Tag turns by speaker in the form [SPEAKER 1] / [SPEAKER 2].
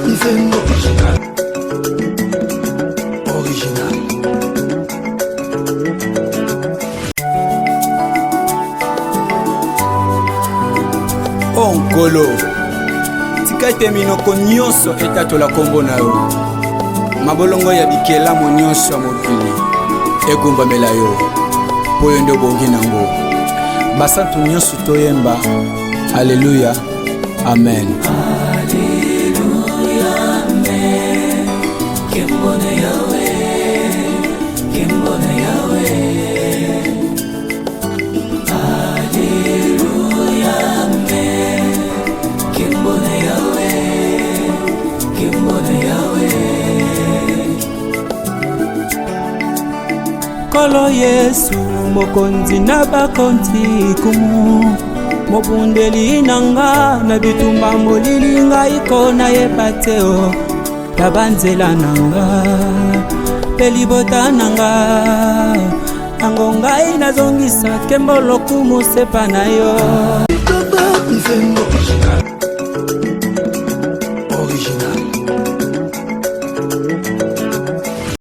[SPEAKER 1] Nzembo original. Onkolo tika ete minoko nyonso etatola kombo na yo, mabolongo ya bikelamo nyonso ya mokili egumbamela yo po yo nde obongi nango. Basantu nyonso toyemba alleluya amen.
[SPEAKER 2] Alleluya amen. Kembona yawe, kembona yawe. Alleluya amen. Kembona yawe, kembona yawe. Kolo Yesu mokonzi na bakonzi kumu, mobundeli nanga na bitumba molili ngai kona yepateo ya banzela nanga pelibota nanga ango ngai nazongisa kembolo kumusepa na yo.
[SPEAKER 1] Nzembo